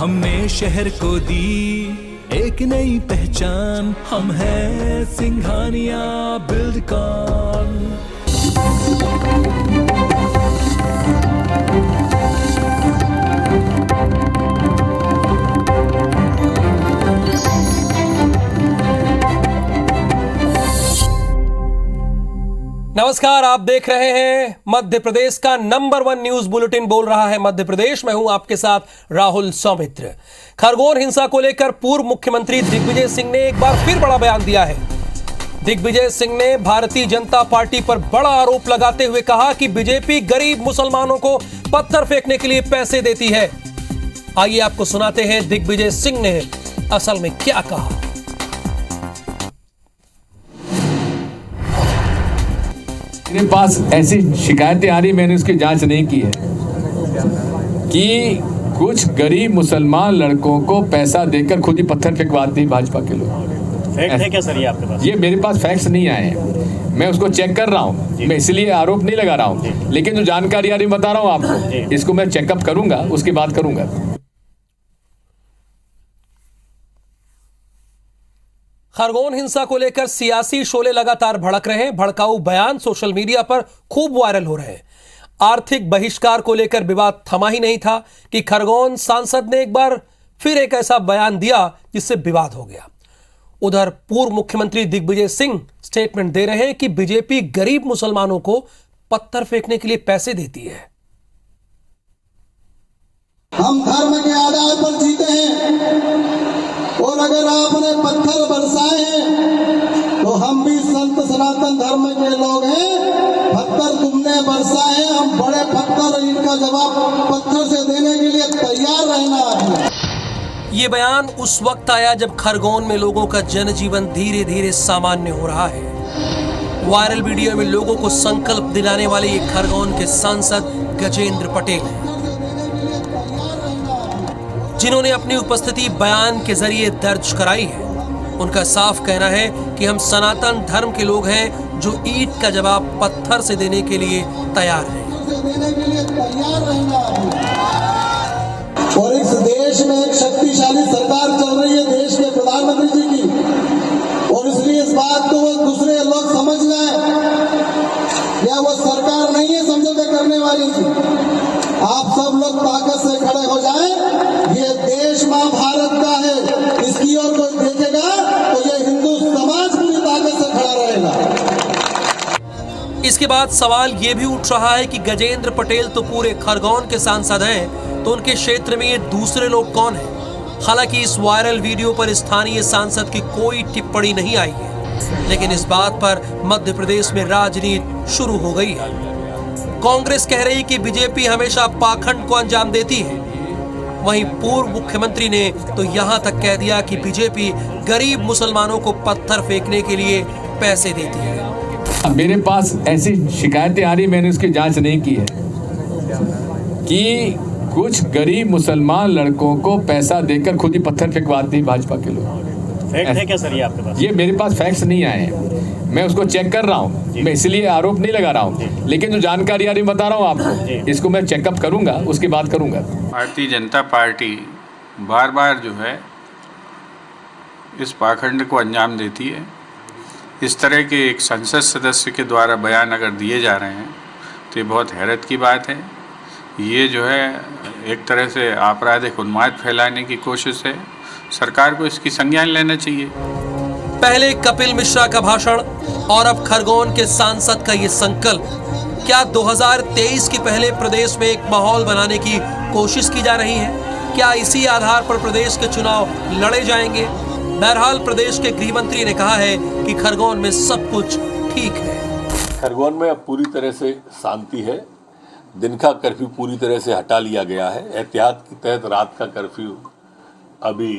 हमने शहर को दी एक नई पहचान, हम हैं सिंघानिया बिल्डकॉन। नमस्कार, आप देख रहे हैं मध्य प्रदेश का नंबर 1 न्यूज बुलेटिन। बोल रहा है मध्य प्रदेश। मैं हूं आपके साथ राहुल सौमित्र। खरगोन हिंसा को लेकर पूर्व मुख्यमंत्री दिग्विजय सिंह ने एक बार फिर बड़ा बयान दिया है। दिग्विजय सिंह ने भारतीय जनता पार्टी पर बड़ा आरोप लगाते हुए कहा कि बीजेपी गरीब मुसलमानों को पत्थर फेंकने के लिए पैसे देती है। आइए आपको सुनाते हैं दिग्विजय सिंह ने असल में क्या कहा। मेरे पास ऐसी शिकायतें आ रही, मैंने उसकी जांच नहीं की है कि कुछ गरीब मुसलमान लड़कों को पैसा देकर खुद ही पत्थर फेंकवाते हैं भाजपा के लोग। फैक्ट है क्या सर ये आपके पास? ये मेरे पास फैक्ट्स नहीं आए हैं, मैं उसको चेक कर रहा हूँ। मैं इसलिए आरोप नहीं लगा रहा हूँ, लेकिन जो जानकारी आ रही बता रहा हूँ आपको, इसको मैं चेकअप करूंगा, उसकी बात करूंगा। खरगोन हिंसा को लेकर सियासी शोले लगातार भड़क रहे हैं। भड़काऊ बयान सोशल मीडिया पर खूब वायरल हो रहे हैं। आर्थिक बहिष्कार को लेकर विवाद थमा ही नहीं था कि खरगोन सांसद ने एक बार फिर एक ऐसा बयान दिया जिससे विवाद हो गया। उधर पूर्व मुख्यमंत्री दिग्विजय सिंह स्टेटमेंट दे रहे हैं कि बीजेपी गरीब मुसलमानों को पत्थर फेंकने के लिए पैसे देती है। हम धर्म के आधार पर जीते हैं और अगर आपने पत्थर बरसाए हैं तो हम भी संत सनातन धर्म के लोग हैं। पत्थर तुमने बरसाए हैं, हम बड़े पत्थर, इनका जवाब पत्थर से देने के लिए तैयार रहना है। ये बयान उस वक्त आया जब खरगोन में लोगों का जनजीवन धीरे धीरे सामान्य हो रहा है। वायरल वीडियो में लोगों को संकल्प दिलाने वाले ये खरगोन के सांसद गजेंद्र पटेल हैं, जिन्होंने अपनी उपस्थिति बयान के जरिए दर्ज कराई है। उनका साफ कहना है कि हम सनातन धर्म के लोग हैं जो ईंट का जवाब पत्थर से देने के लिए तैयार हैं। और इस देश में एक शक्तिशाली सरकार चल रही है, देश के प्रधानमंत्री जी की, और इसलिए इस बात को वो दूसरे लोग समझ जाए, या वो सरकार नहीं है समझौता करने वाली। आप सब लोग ताकत से खड़े हो जाएं। ये देश मां भारत का है, इसकी ओर कोई देखेगा तो ये हिंदू समाज पूरी ताकत से खड़ा रहेगा। इसके बाद सवाल ये भी उठ रहा है कि गजेंद्र पटेल तो पूरे खरगोन के सांसद हैं, तो उनके क्षेत्र में ये दूसरे लोग कौन हैं? हालांकि इस वायरल वीडियो पर स्थानीय सांसद की कोई टिप्पणी नहीं आई है, लेकिन इस बात पर मध्य प्रदेश में राजनीति शुरू हो गई है। कांग्रेस कह रही कि बीजेपी हमेशा पाखंड को अंजाम देती है। वहीं पूर्व मुख्यमंत्री ने तो यहां तक कह दिया कि बीजेपी गरीब मुसलमानों को पत्थर फेंकने के लिए पैसे देती है। मेरे पास ऐसी शिकायतें आ रही, मैंने उसकी जांच नहीं की है कि कुछ गरीब मुसलमान लड़कों को पैसा देकर खुद ही पत्थर फेंकवाते हैं भाजपा के लोग। फैक्ट है क्या सर ये आपके पास? ये मेरे पास फैक्ट्स नहीं आए हैं, मैं उसको चेक कर रहा हूँ। मैं इसलिए आरोप नहीं लगा रहा हूँ, लेकिन जो जानकारी आ रही बता रहा हूँ आपको, इसको मैं चेकअप करूंगा, उसकी बात करूंगा। भारतीय जनता पार्टी बार बार जो है इस पाखंड को अंजाम देती है। इस तरह के एक संसद सदस्य के द्वारा बयान अगर दिए जा रहे हैं तो ये बहुत हैरत की बात है। ये जो है एक तरह से आपराधिक उन्माद फैलाने की कोशिश है। सरकार को इसकी संज्ञान लेना चाहिए। पहले कपिल मिश्रा का भाषण और अब खरगोन के सांसद का ये संकल्प, क्या 2023 के पहले प्रदेश में एक माहौल बनाने की कोशिश की जा रही है? क्या इसी आधार पर प्रदेश के चुनाव लड़े जाएंगे? बहरहाल प्रदेश के गृह मंत्री ने कहा है कि खरगोन में सब कुछ ठीक है। खरगोन में अब पूरी तरह से शांति है। दिन का कर्फ्यू पूरी तरह से हटा लिया गया है। एहतियात के तहत रात का कर्फ्यू अभी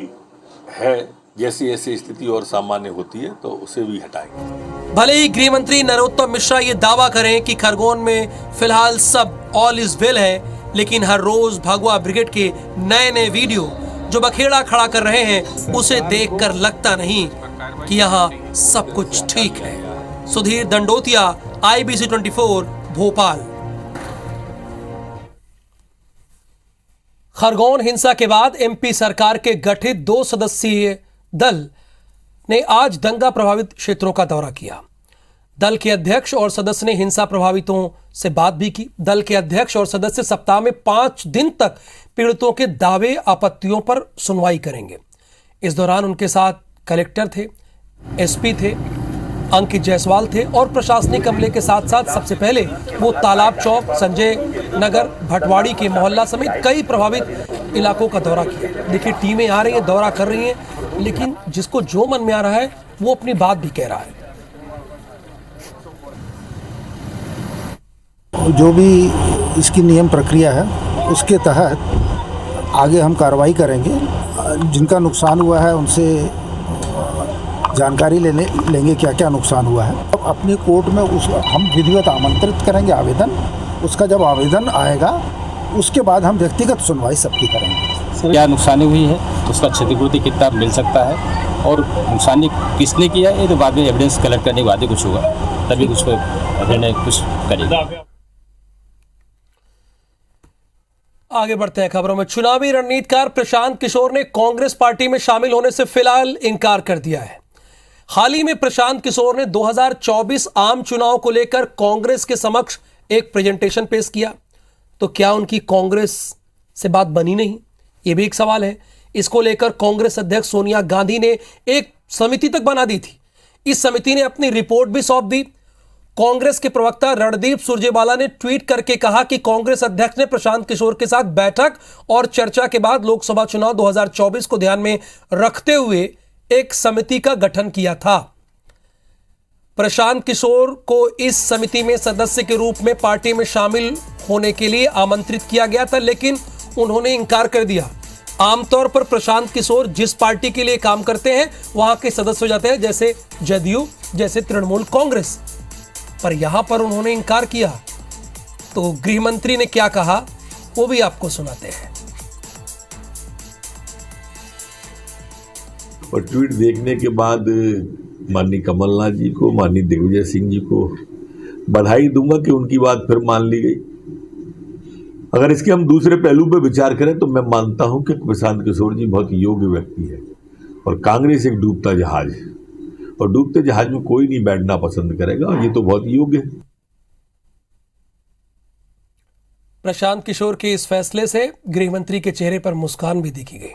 है। जैसी ऐसी स्थिति और सामान्य होती है तो उसे भी हटाएंगे। भले ही गृह मंत्री नरोत्तम मिश्रा ये दावा करें कि खरगोन में फिलहाल सब ऑल इज वेल है, लेकिन हर रोज भगवा ब्रिगेड के नए नए वीडियो जो बखेड़ा खड़ा कर रहे हैं, उसे देखकर लगता नहीं कि यहाँ सब कुछ ठीक है। सुधीर दंडोतिया, IBC 24, भोपाल। खरगोन हिंसा के बाद एमपी सरकार के गठित 2 सदस्यीय दल ने आज दंगा प्रभावित क्षेत्रों का दौरा किया। दल के अध्यक्ष और सदस्य ने हिंसा प्रभावितों से बात भी की। दल के अध्यक्ष और सदस्य सप्ताह में 5 दिन तक पीड़ितों के दावे आपत्तियों पर सुनवाई करेंगे। इस दौरान उनके साथ कलेक्टर थे, एसपी थे, अंकित जायसवाल थे और प्रशासनिक अमले के साथ साथ सबसे पहले वो तालाब चौक, संजय नगर, भटवाड़ी के मोहल्ला समेत कई प्रभावित इलाकों का दौरा किया। देखिए, टीमें आ रही हैं, दौरा कर रही हैं, लेकिन जिसको जो मन में आ रहा है वो अपनी बात भी कह रहा है। जो भी इसकी नियम प्रक्रिया है उसके तहत आगे हम कार्रवाई करेंगे। जिनका नुकसान हुआ है उनसे जानकारी लेंगे क्या क्या नुकसान हुआ है। अब अपनी कोर्ट में हम विधिवत आमंत्रित करेंगे आवेदन। उसका जब आवेदन आएगा उसके बाद हम व्यक्तिगत सुनवाई सबकी करेंगे। क्या नुकसानी हुई है, उसका क्षतिपूर्ति कितना मिल सकता है और नुकसानी किसने किया है, ये तो बाद में एविडेंस कलेक्ट करने के बाद ही कुछ होगा, तभी कुछ निर्णय कुछ करेगा। आगे बढ़ते हैं खबरों में। चुनावी रणनीतिकार प्रशांत किशोर ने कांग्रेस पार्टी में शामिल होने से फिलहाल इनकार कर दिया है। हाल ही में प्रशांत किशोर ने 2024 आम चुनाव को लेकर कांग्रेस के समक्ष एक प्रेजेंटेशन पेश किया, तो क्या उनकी कांग्रेस से बात बनी नहीं, यह भी एक सवाल है। इसको लेकर कांग्रेस अध्यक्ष सोनिया गांधी ने एक समिति तक बना दी थी। इस समिति ने अपनी रिपोर्ट भी सौंप दी। कांग्रेस के प्रवक्ता रणदीप सुरजेवाला ने ट्वीट करके कहा कि कांग्रेस अध्यक्ष ने प्रशांत किशोर के साथ बैठक और चर्चा के बाद लोकसभा चुनाव 2024 को ध्यान में रखते हुए एक समिति का गठन किया था। प्रशांत किशोर को इस समिति में सदस्य के रूप में पार्टी में शामिल होने के लिए आमंत्रित किया गया था, लेकिन उन्होंने इंकार कर दिया। आमतौर पर प्रशांत किशोर जिस पार्टी के लिए काम करते हैं वहां के सदस्य हो जाते हैं, जैसे जदयू, जैसे तृणमूल कांग्रेस, पर यहां पर उन्होंने इंकार किया। तो गृह मंत्री ने क्या कहा वो भी आपको सुनाते हैं। और ट्वीट देखने के बाद माननीय कमलनाथ जी को, माननीय दिग्विजय सिंह जी को बधाई दूंगा कि उनकी बात फिर मान ली गई। अगर इसके हम दूसरे पहलू पर विचार करें तो मैं मानता हूं कि प्रशांत किशोर जी बहुत योग्य व्यक्ति है और कांग्रेस एक डूबता जहाज है और डूबते जहाज में कोई नहीं बैठना पसंद करेगा और ये तो बहुत योग्य है। प्रशांत किशोर के इस फैसले से गृहमंत्री के चेहरे पर मुस्कान भी दिखी गई।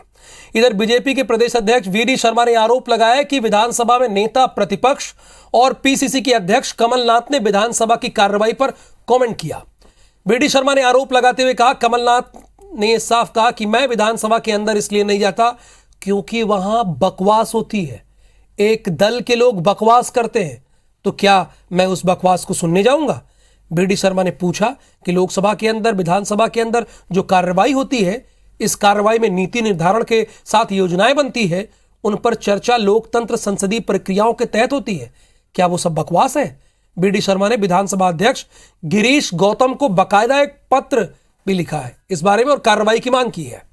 इधर बीजेपी के प्रदेश अध्यक्ष वीडी शर्मा ने आरोप लगाया कि विधानसभा में नेता प्रतिपक्ष और पीसीसी के अध्यक्ष कमलनाथ ने विधानसभा की कार्रवाई पर कमेंट किया। वीडी शर्मा ने आरोप लगाते हुए कहा, कमलनाथ ने साफ कहा कि मैं विधानसभा के अंदर इसलिए नहीं जाता क्योंकि वहां बकवास होती है, एक दल के लोग बकवास करते हैं, तो क्या मैं उस बकवास को सुनने जाऊंगा। बीडी शर्मा ने पूछा कि लोकसभा के अंदर, विधानसभा के अंदर जो कार्रवाई होती है, इस कार्रवाई में नीति निर्धारण के साथ योजनाएं बनती है, उन पर चर्चा लोकतंत्र संसदीय प्रक्रियाओं के तहत होती है, क्या वो सब बकवास है। बीडी शर्मा ने विधानसभा अध्यक्ष गिरीश गौतम को बाकायदा एक पत्र भी लिखा है इस बारे में और कार्रवाई की मांग की है।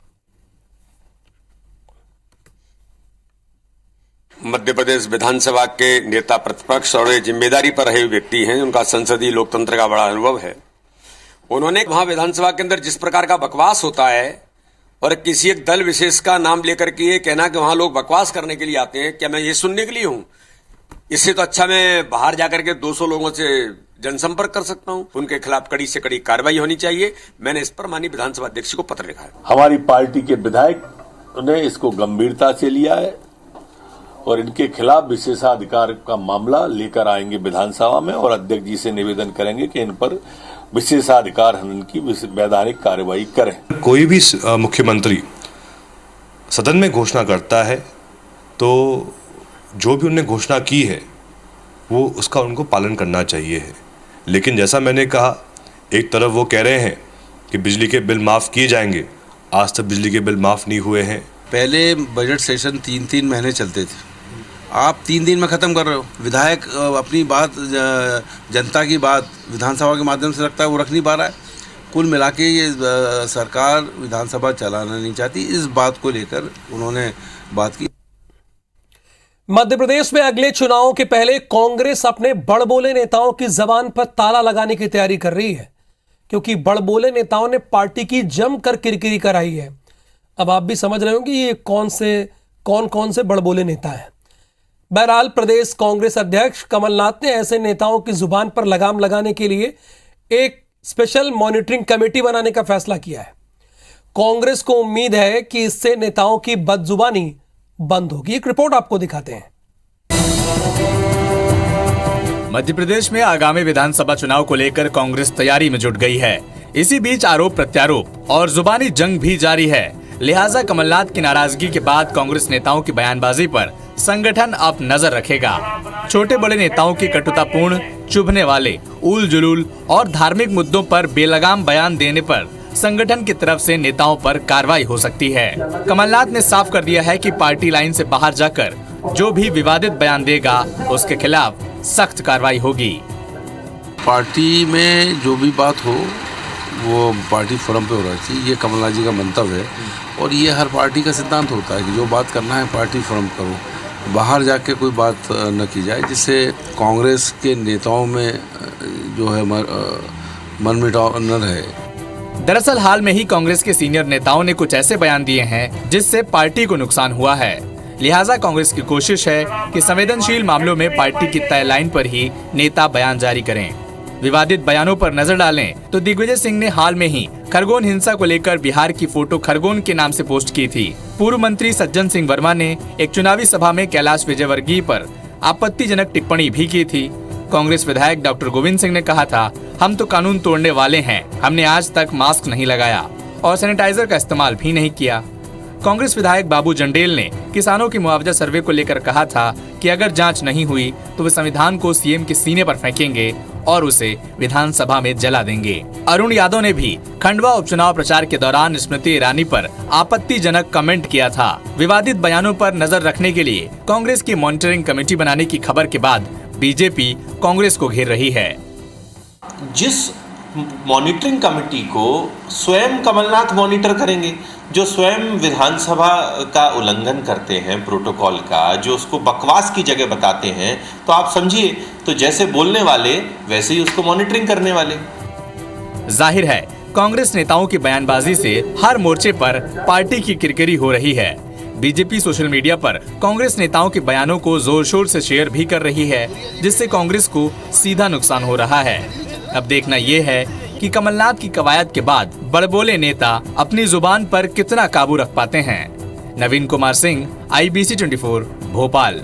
मध्य प्रदेश विधानसभा के नेता प्रतिपक्ष और जिम्मेदारी पर रहे व्यक्ति हैं, उनका संसदीय लोकतंत्र का बड़ा अनुभव है। उन्होंने वहां विधानसभा के अंदर जिस प्रकार का बकवास होता है और किसी एक दल विशेष का नाम लेकर के ये कहना कि वहां लोग बकवास करने के लिए आते हैं, क्या मैं ये सुनने के लिए हूं? इससे तो अच्छा मैं बाहर जाकर के 200 लोगों से जनसंपर्क कर सकता हूं। उनके खिलाफ कड़ी से कड़ी कार्रवाई होनी चाहिए। मैंने इस पर माननीय विधानसभा अध्यक्ष को पत्र लिखा है। हमारी पार्टी के विधायक ने इसको गंभीरता से लिया है और इनके खिलाफ विशेषाधिकार का मामला लेकर आएंगे विधानसभा में और अध्यक्ष जी से निवेदन करेंगे कि इन पर विशेषाधिकार हनन की वैधानिक कार्रवाई करें। कोई भी मुख्यमंत्री सदन में घोषणा करता है तो जो भी उन्होंने घोषणा की है वो उसका उनको पालन करना चाहिए है। लेकिन जैसा मैंने कहा, एक तरफ वो कह रहे हैं कि बिजली के बिल माफ़ किए जाएंगे, आज तक बिजली के बिल माफ़ नहीं हुए हैं। पहले बजट सेशन 3-3 महीने चलते थे, आप 3 दिन में ख़त्म कर रहे हो। विधायक अपनी बात, जनता की बात विधानसभा के माध्यम से रखता है, वो रख नहीं पा रहा है। कुल मिला के ये सरकार विधानसभा चलाना नहीं चाहती, इस बात को लेकर उन्होंने बात की। मध्य प्रदेश में अगले चुनावों के पहले कांग्रेस अपने बड़बोले नेताओं की जबान पर ताला लगाने की तैयारी कर रही है, क्योंकि बड़बोले नेताओं ने पार्टी की जमकर किरकिरी कराई है। अब आप भी समझ रहे हो कि ये कौन कौन से बड़बोले नेता हैं। बहरहाल प्रदेश कांग्रेस अध्यक्ष कमलनाथ ने ऐसे नेताओं की जुबान पर लगाम लगाने के लिए एक स्पेशल मॉनिटरिंग कमेटी बनाने का फैसला किया है। कांग्रेस को उम्मीद है कि इससे नेताओं की बदजुबानी बंद होगी। एक रिपोर्ट आपको दिखाते हैं। मध्य प्रदेश में आगामी विधानसभा चुनाव को लेकर कांग्रेस तैयारी में जुट गई है। इसी बीच आरोप प्रत्यारोप और जुबानी जंग भी जारी है। लिहाजा कमलनाथ की नाराजगी के बाद कांग्रेस नेताओं की बयानबाजी पर संगठन अब नजर रखेगा। छोटे बड़े नेताओं की कटुतापूर्ण, चुभने वाले, उल जुलूल और धार्मिक मुद्दों पर बेलगाम बयान देने पर संगठन की तरफ से नेताओं पर कार्रवाई हो सकती है। कमलनाथ ने साफ कर दिया है कि पार्टी लाइन से बाहर जाकर जो भी विवादित बयान देगा उसके खिलाफ सख्त कार्रवाई होगी। पार्टी में जो भी बात हो वो पार्टी फोरम पे हो रही थी, ये कमलनाथ जी का मंतव्य है और ये हर पार्टी का सिद्धांत होता है कि जो बात करना है पार्टी फोरम करो, बाहर जाके कोई बात न की जाए, जिससे कांग्रेस के नेताओं में जो है मनमुटाव न रहे। दरअसल हाल में ही कांग्रेस के सीनियर नेताओं ने कुछ ऐसे बयान दिए हैं जिससे पार्टी को नुकसान हुआ है। लिहाजा कांग्रेस की कोशिश है कि संवेदनशील मामलों में पार्टी की तय लाइन पर ही नेता बयान जारी करें। विवादित बयानों पर नजर डालें तो दिग्विजय सिंह ने हाल में ही खरगोन हिंसा को लेकर बिहार की फोटो खरगोन के नाम से पोस्ट की थी। पूर्व मंत्री सज्जन सिंह वर्मा ने एक चुनावी सभा में कैलाश विजयवर्गीय पर आपत्तिजनक टिप्पणी भी की थी। कांग्रेस विधायक डॉक्टर गोविंद सिंह ने कहा था, हम तो कानून तोड़ने वाले हैं, हमने आज तक मास्क नहीं लगाया और सैनिटाइजर का इस्तेमाल भी नहीं किया। कांग्रेस विधायक बाबू जंडेल ने किसानों की मुआवजा सर्वे को लेकर कहा था कि अगर जांच नहीं हुई तो वे संविधान को सीएम के सीने पर फेंकेंगे और उसे विधानसभा में जला देंगे। अरुण यादव ने भी खंडवा उपचुनाव प्रचार के दौरान स्मृति ईरानी पर आपत्तिजनक कमेंट किया था। विवादित बयानों पर नजर रखने के लिए कांग्रेस की मॉनिटरिंग कमेटी बनाने की खबर के बाद बीजेपी कांग्रेस को घेर रही है। जिस मॉनिटरिंग कमेटी को स्वयं कमलनाथ मॉनिटर करेंगे, जो स्वयं विधानसभा का उल्लंघन करते हैं प्रोटोकॉल का, जो उसको बकवास की जगह बताते हैं, तो आप समझिए तो जैसे बोलने वाले वैसे ही उसको मॉनिटरिंग करने वाले। जाहिर है कांग्रेस नेताओं की बयानबाजी से हर मोर्चे पर पार्टी की किरकिरी हो रही है। बीजेपी सोशल मीडिया पर कांग्रेस नेताओं के बयानों को जोर शोर से शेयर भी कर रही है, जिससे कांग्रेस को सीधा नुकसान हो रहा है। अब देखना ये है कि कमलनाथ की कवायद के बाद बड़बोले नेता अपनी जुबान पर कितना काबू रख पाते हैं। नवीन कुमार सिंह, IBC 24, भोपाल।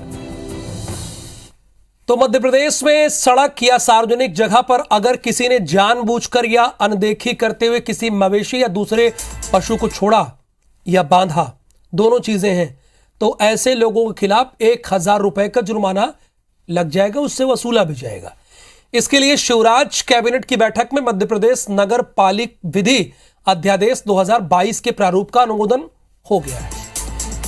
तो मध्य प्रदेश में सड़क या सार्वजनिक जगह पर अगर किसी ने जानबूझकर या अनदेखी करते हुए किसी मवेशी या दूसरे पशु को छोड़ा या बांधा, दोनों चीजें हैं, तो ऐसे लोगों के खिलाफ 1000 रुपए का जुर्माना लग जाएगा, उससे वसूला भी जाएगा। इसके लिए शिवराज कैबिनेट की बैठक में मध्य प्रदेश नगर पालिक विधि अध्यादेश 2022 के प्रारूप का अनुमोदन हो गया है।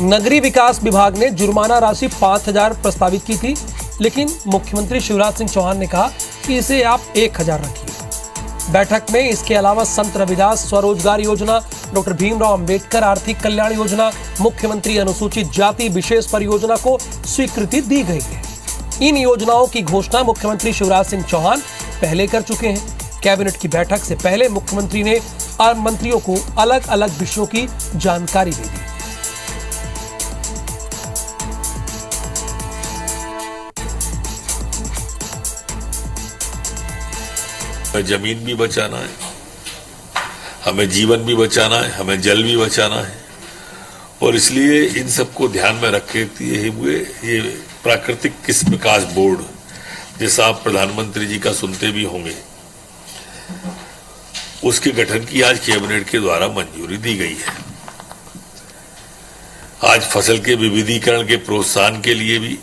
नगरीय विकास विभाग ने जुर्माना राशि 5000 प्रस्तावित की थी, लेकिन मुख्यमंत्री शिवराज सिंह चौहान ने कहा कि इसे आप 1000 रखिए। बैठक में इसके अलावा संत रविदास स्वरोजगार योजना, डॉक्टर भीमराव अंबेडकर आर्थिक कल्याण योजना, मुख्यमंत्री अनुसूचित जाति विशेष परियोजना को स्वीकृति दी गई है। इन योजनाओं की घोषणा मुख्यमंत्री शिवराज सिंह चौहान पहले कर चुके हैं। कैबिनेट की बैठक से पहले मुख्यमंत्री ने मंत्रियों को अलग अलग विषयों की जानकारी भी दी। जमीन भी बचाना है, हमें जीवन भी बचाना है, हमें जल भी बचाना है, और इसलिए इन सबको ध्यान में रखते हुए ये प्राकृतिक कृषि विकास बोर्ड, जैसा आप प्रधानमंत्री जी का सुनते भी होंगे, उसके गठन की आज कैबिनेट के द्वारा मंजूरी दी गई है। आज फसल के विविधीकरण के प्रोत्साहन के लिए भी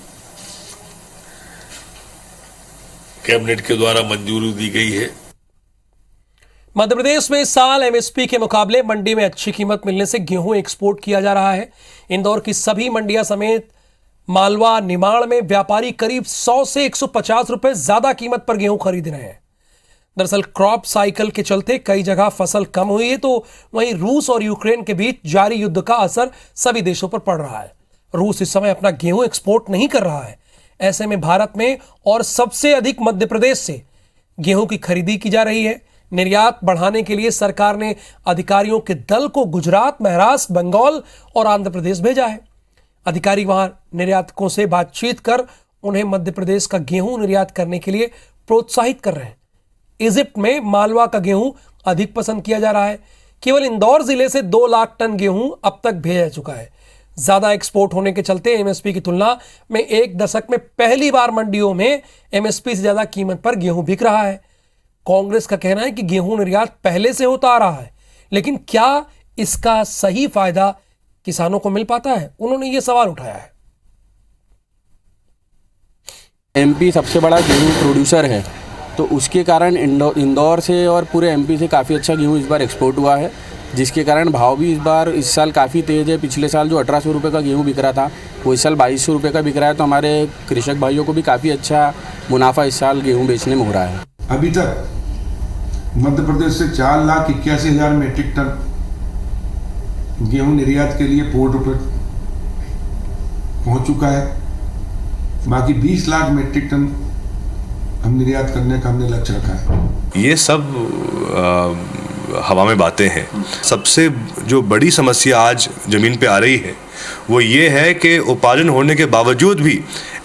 कैबिनेट के द्वारा मंजूरी दी गई है। मध्य प्रदेश में इस साल MSP के मुकाबले मंडी में अच्छी कीमत मिलने से गेहूं एक्सपोर्ट किया जा रहा है। इंदौर की सभी मंडियां समेत मालवा, निमाड़ में व्यापारी करीब 100 से 150 रुपए ज्यादा कीमत पर गेहूं खरीद रहे हैं। दरअसल क्रॉप साइकिल के चलते कई जगह फसल कम हुई है, तो वहीं रूस और यूक्रेन के बीच जारी युद्ध का असर सभी देशों पर पड़ रहा है। रूस इस समय अपना गेहूं एक्सपोर्ट नहीं कर रहा है। ऐसे में भारत में और सबसे अधिक मध्य प्रदेश से गेहूं की खरीदी की जा रही है। निर्यात बढ़ाने के लिए सरकार ने अधिकारियों के दल को गुजरात, महाराष्ट्र, बंगाल और आंध्र प्रदेश भेजा है। अधिकारी वहां निर्यातकों से बातचीत कर उन्हें मध्य प्रदेश का गेहूं निर्यात करने के लिए प्रोत्साहित कर रहे हैं। इजिप्ट में मालवा का गेहूं अधिक पसंद किया जा रहा है। केवल इंदौर जिले से 2 लाख टन गेहूं अब तक भेजा जा चुका है। ज्यादा एक्सपोर्ट होने के चलते एमएसपी की तुलना में 1 दशक में पहली बार मंडियों में एमएसपी से ज्यादा कीमत पर गेहूं बिक रहा है। कांग्रेस का कहना है कि गेहूं निर्यात पहले से होता आ रहा है, लेकिन क्या इसका सही फायदा किसानों को मिल पाता है? उन्होंने ये सवाल उठाया है। एमपी सबसे बड़ा गेहूं प्रोड्यूसर है, तो उसके कारण इंदौर से और पूरे एमपी से काफ़ी अच्छा गेहूं इस बार एक्सपोर्ट हुआ है, जिसके कारण भाव भी इस साल काफ़ी तेज़ है। पिछले साल जो 1800 रुपये का गेहूं बिक रहा था वो इस साल 2200 रुपये का बिक रहा है। तो हमारे कृषक भाइयों को भी काफ़ी अच्छा मुनाफा इस साल गेहूं बेचने में हो रहा है। अभी तक मध्य प्रदेश से 4,81,000 मीट्रिक टन गेहूं निर्यात के लिए पोर्ट पर पहुंच चुका है। बाकी 20 लाख मीट्रिक टन हम निर्यात करने का हमने लक्ष्य रखा है। ये सब हवा में बातें हैं। सबसे जो बड़ी समस्या आज जमीन पे आ रही है वो ये है कि उपार्जन होने के बावजूद भी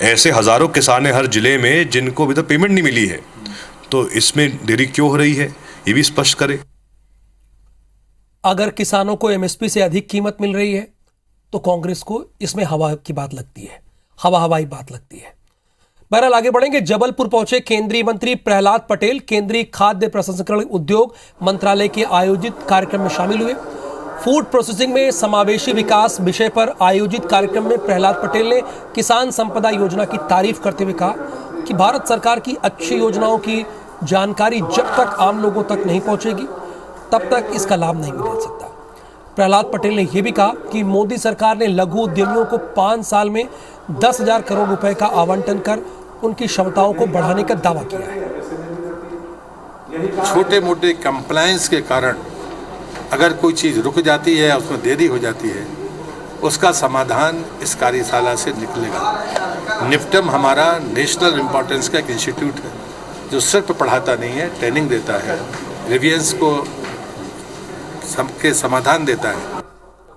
ऐसे हजारों किसान हैं हर जिले में जिनको अभी तक पेमेंट नहीं मिली है। तो इसमें देरी क्यों हो रही है ये भी स्पष्ट करे। अगर किसानों को एमएसपी से अधिक कीमत मिल रही है तो कांग्रेस को इसमें हवा की बात लगती है, हवाई बात लगती है। बहरहाल आगे बढ़ेंगे। जबलपुर पहुंचे केंद्रीय मंत्री प्रहलाद पटेल केंद्रीय खाद्य प्रसंस्करण उद्योग मंत्रालय के आयोजित कार्यक्रम में शामिल हुए। फूड प्रोसेसिंग में समावेशी विकास विषय पर आयोजित कार्यक्रम में प्रहलाद पटेल ने किसान संपदा योजना की तारीफ करते हुए कहा कि भारत सरकार की अच्छी योजनाओं की जानकारी जब तक आम लोगों तक नहीं पहुंचेगी तब तक इसका लाभ नहीं मिल सकता। प्रहलाद पटेल ने यह भी कहा कि मोदी सरकार ने लघु उद्यमियों को 5 साल में 10,000 करोड़ रुपए का आवंटन कर उनकी क्षमताओं को बढ़ाने का दावा किया है। छोटे मोटे कंप्लायंस के कारण अगर कोई चीज़ रुक जाती है, उसमें देरी हो जाती है, उसका समाधान इस कार्यशाला से निकलेगा। निफ्टम हमारा नेशनल इम्पोर्टेंस का एक इंस्टीट्यूट है जो सिर्फ पढ़ाता नहीं है, ट्रेनिंग देता है, रिवियंस को सबके समाधान देता है।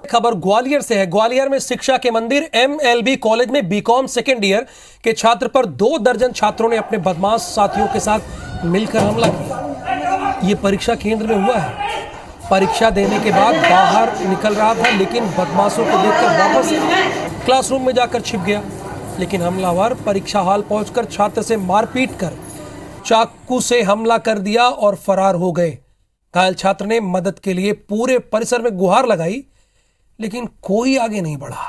खबर ग्वालियर से है। ग्वालियर में शिक्षा के मंदिर MLB कॉलेज में बीकॉम सेकेंड ईयर के छात्र पर 2 दर्जन छात्रों ने अपने बदमाश साथियों के साथ मिलकर हमला किया। ये परीक्षा केंद्र में हुआ है। परीक्षा देने के बाद बाहर निकल रहा था, लेकिन बदमाशों को देखकर वापस क्लासरूम में जाकर छिप गया। लेकिन हमलावर परीक्षा हॉल पहुंचकर छात्र से मारपीट कर चाकू से हमला कर दिया और फरार हो गए। घायल छात्र ने मदद के लिए पूरे परिसर में गुहार लगाई, लेकिन कोई आगे नहीं बढ़ा।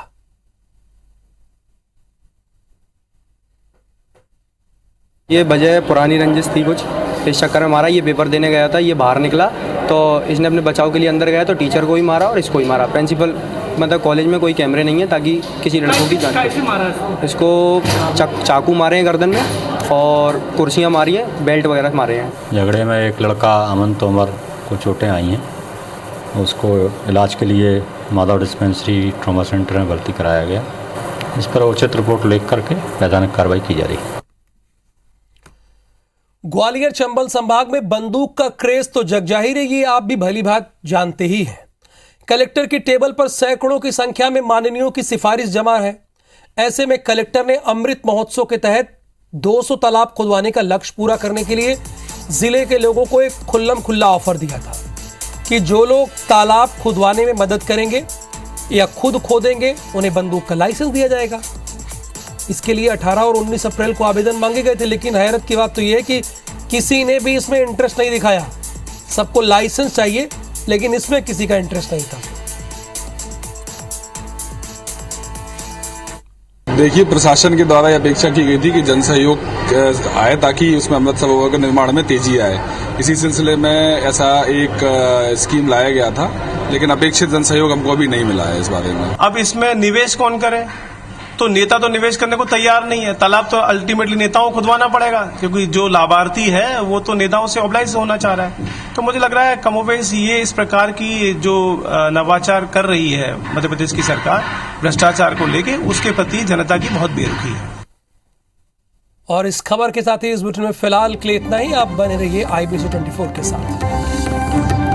ये वजह पुरानी रंजिश थी कुछ, इस चक्कर में मारा। ये पेपर देने गया था, ये बाहर निकला तो इसने अपने बचाव के लिए अंदर गया तो टीचर को ही मारा और इसको ही मारा। प्रिंसिपल मतलब कॉलेज में कोई कैमरे नहीं है ताकि किसी लड़कों की जान। इसको चाकू मारे हैं गर्दन में और कुर्सियाँ मारी हैं, बेल्ट वगैरह मारे हैं। झगड़े में एक लड़का अमन तोमर को चोटें आई हैं, उसको इलाज के लिए माधव डिस्पेंसरी ट्रॉमा सेंटर में भर्ती कराया गया। इस पर उचित रिपोर्ट लिख करके वैधानिक कार्रवाई की जा रही है। ग्वालियर चंबल संभाग में बंदूक का क्रेज तो जग जाहिर है, ये आप भी भली भांति जानते ही हैं। कलेक्टर की टेबल पर सैकड़ों की संख्या में माननीयों की सिफारिश जमा है। ऐसे में कलेक्टर ने अमृत महोत्सव के तहत 200 तालाब खुदवाने का लक्ष्य पूरा करने के लिए जिले के लोगों को एक खुल्लम खुल्ला ऑफर दिया था कि जो लोग तालाब खुदवाने में मदद करेंगे या खुद खोदेंगे उन्हें बंदूक का लाइसेंस दिया जाएगा। इसके लिए 18 और 19 अप्रैल को आवेदन मांगे गए थे, लेकिन हैरत की बात तो यह है कि किसी ने भी इसमें इंटरेस्ट नहीं दिखाया। सबको लाइसेंस चाहिए, लेकिन इसमें किसी का इंटरेस्ट नहीं था। देखिए, प्रशासन के द्वारा यह अपेक्षा की गई थी कि जन सहयोग आए ताकि उसमें अमृत सरोवर के निर्माण में तेजी आए। इसी सिलसिले में ऐसा एक स्कीम लाया गया था, लेकिन अपेक्षित जन सहयोग हमको अभी नहीं मिला है इस बारे में। अब इसमें निवेश कौन करे? तो नेता तो निवेश करने को तैयार नहीं है। तालाब तो अल्टीमेटली नेताओं को खुदवाना पड़ेगा, क्योंकि जो लाभार्थी है वो तो नेताओं से ऑब्लाइज होना चाह रहा है। तो मुझे लग रहा है कमोबेश ये इस प्रकार की जो नवाचार कर रही है मध्य प्रदेश की सरकार भ्रष्टाचार को लेके, उसके प्रति जनता की बहुत बेरुखी है। और इस खबर के साथ ही इस बुलेटिन में फिलहाल के लिए इतना ही। आप बने रहिए IBC 24 के साथ। है।